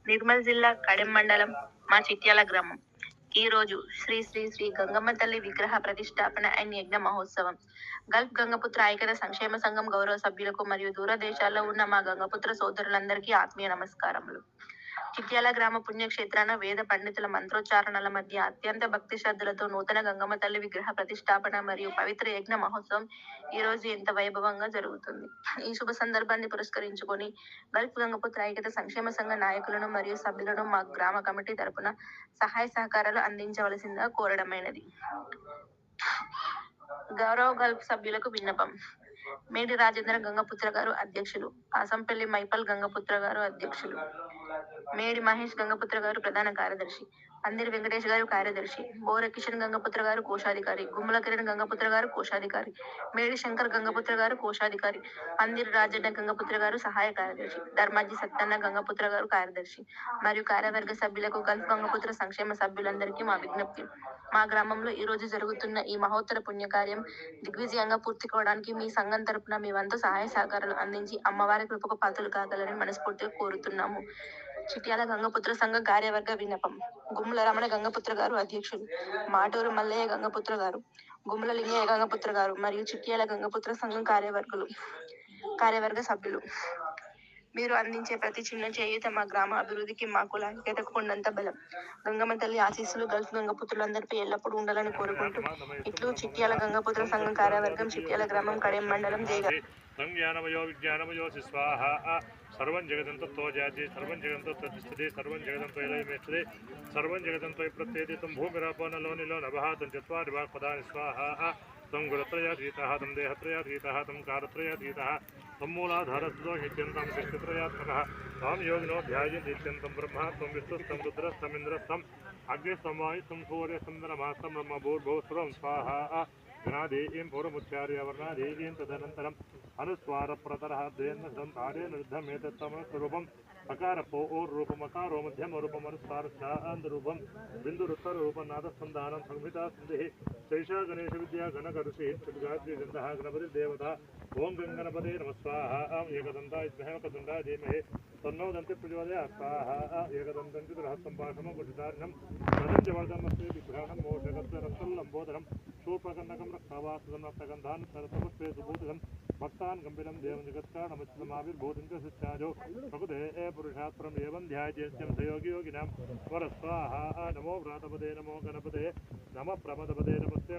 నిర్మల్ జిల్లా కడెం మండలం మా చిట్యాల గ్రామం. ఈ రోజు శ్రీ శ్రీ శ్రీ గంగమ్మ తల్లి విగ్రహ ప్రతిష్టాపన అండ్ యజ్ఞ మహోత్సవం. గల్ఫ్ గంగపుత్ర ఐక్యత సంక్షేమ సంఘం గౌరవ సభ్యులకు మరియు దూర దేశాల్లో ఉన్న మా గంగపుత్ర సోదరులందరికీ ఆత్మీయ నమస్కారములు. చిట్యాల గ్రామ పుణ్యక్షేత్రాన వేద పండితుల మంత్రోచ్చారణల మధ్య అత్యంత భక్తి శ్రద్ధలతో నూతన గంగమ్మ తల్లి విగ్రహ ప్రతిష్టాపన మరియు పవిత్ర యజ్ఞ మహోత్సవం ఈ రోజు ఎంత వైభవంగా జరుగుతుంది. ఈ శుభ సందర్భాన్ని పురస్కరించుకొని గల్ఫ్ గంగపుత్ర ఐక్యత సంక్షేమ సంఘ నాయకులను మరియు సభ్యులను మా గ్రామ కమిటీ తరపున సహాయ సహకారాలు అందించవలసిందిగా కోరడమైనది. గౌరవ గల్ఫ్ సభ్యులకు విన్నపం. మేడి రాజేంద్ర గంగపుత్ర గారు అధ్యక్షులు, ఆసంపల్లి మైపల్ గంగపుత్ర గారు అధ్యక్షులు, మేడి మహేష్ గంగపుత్ర గారు ప్రధాన కార్యదర్శి, పందిరి వెంకటేష్ గారు కార్యదర్శి, బోర కిషన్ గంగపుత్ర గారు కోశాధికారి, గుమ్మల కిరణ్ గంగపుత్ర గారు కోశాధికారి, మేడి శంకర్ గంగపుత్ర గారు కోశాధికారి, పందిరి రాజన్న గంగపుత్ర గారు సహాయ కార్యదర్శి, ధర్మాజీ సత్తన్న గంగపుత్ర గారు కార్యదర్శి మరియు కార్యవర్గ సభ్యులకు గల్ఫ్ గంగపుత్ర సంక్షేమ సభ్యులందరికీ మా విజ్ఞప్తి. మా గ్రామంలో ఈ రోజు జరుగుతున్న ఈ మహోత్తర పుణ్యకార్యం దిగ్విజయంగా పూర్తి కావడానికి మీ సంఘం తరపున మీ వంతు సహాయ సహకారాలు అందించి అమ్మవారి కృపకు పాత్రలు కాగలని మనస్ఫూర్తిగా కోరుతున్నాము. చిట్యాల గంగపుత్ర సంఘ కార్యవర్గ విన్నపం. గుమ్మల రమణ గంగపుత్ర గారు అధ్యక్షులు, మాటూరు మల్లయ్య గంగపుత్ర గారు, గుమ్మల లింగయ్య గంగపుత్ర గారు మరియు చిట్యాల గంగపుత్ర సంఘం కార్యవర్గ సభ్యులు. మీరు అందించే ప్రతి చిన్న చేయూత మా గ్రామ అభివృద్ధికి, మా కుల ఐక్యతకు కొండంత బలం. గంగమ్మ తల్లి ఆశీస్సులు గల్ఫ్ గంగపుత్రులందరిపై ఎల్లప్పుడూ ఉండాలని కోరుకుంటూ ఇట్లు చిట్యాల గంగపుత్ర సంఘం కార్యవర్గం, చిట్యాల గ్రామం, కడెం మండలం, జయగా. సంజ్ఞానమయో విజ్ఞానమయో స్వాహ. సర్వం జగదంతో జాతి, సర్వం జగదంతో ప్రతిష్ఠితే, సర్వం జగదంతో ఇలయమేష్ఠితే, సర్వం జగదంతో ప్రత్యేది. తం భూమిరాపనలోనిలో నభాతం చత్వారి వాక్పదాని స్వాహ. తం గురత్రయాతీతః, తం దేహత్రయాతీతః, తం కారత్రయాతీతః, తం మూలాధారస్థో నిత్యంతం సృష్టిత్రయాత్మకః. తాం యోగినో ధ్యాయంతి నిత్యంతం బ్రహ్మ. త్వం విష్ణుస్తం రుద్రస్తం ఇంద్రస్తం అగ్నిస్తం వాయుస్తం సూర్యస్తం బ్రహ్మాస్తం బ్రహ్మ భూర్భువస్సువం స్వాహ. ఘనాదేయం పూర్వముచ్చార్య వర్ణాదేయం తదనంతరం అనుస్వార ప్రతరః ద్వేన తారేణ రుద్ధమేతత్తమస్వరూపం. అకారపో రూపమకారో మధ్యమ రూపమనుస్వారూపం బిందురుత్తర రూపం నాదస్కందానం సంహితా సంధి శైషా గణేశ విద్యా గణకరుషి చుద్గాద్రిగంధః గణపతి దేవత. ఓం గంగణపతే నమః స్వాహా. ఏకదంతాయ విద్మహే వక్రతుండాయ ధీమహి తన్నో దంతి ప్రచోదయాత్ స్వాహా. ఏకదంతం చతుర్హస్తం భాషమం కుటితారణం ప్రపంచ వర్ధనమస్తే విగ్రహణం మోక్షకత్వరస్తం లంబోదరం శూర్పకర్ణకం రక్షావాసుదం రక్తగంధాన్ సరసమస్తే సుభూతికం భక్తాన్ గంభీరం దేవం జగత్కారణమచ్చితమావిర్భూతిం చ శిక్షాజో ప్రకృతే పురుషాత్ పరం ఏవం ధ్యాయేత్యం సయోగి యోగినాం వర స్వాహా. నమో వ్రాతపదే, నమో గణపతే, నమ ప్రమదపదే, నమస్తే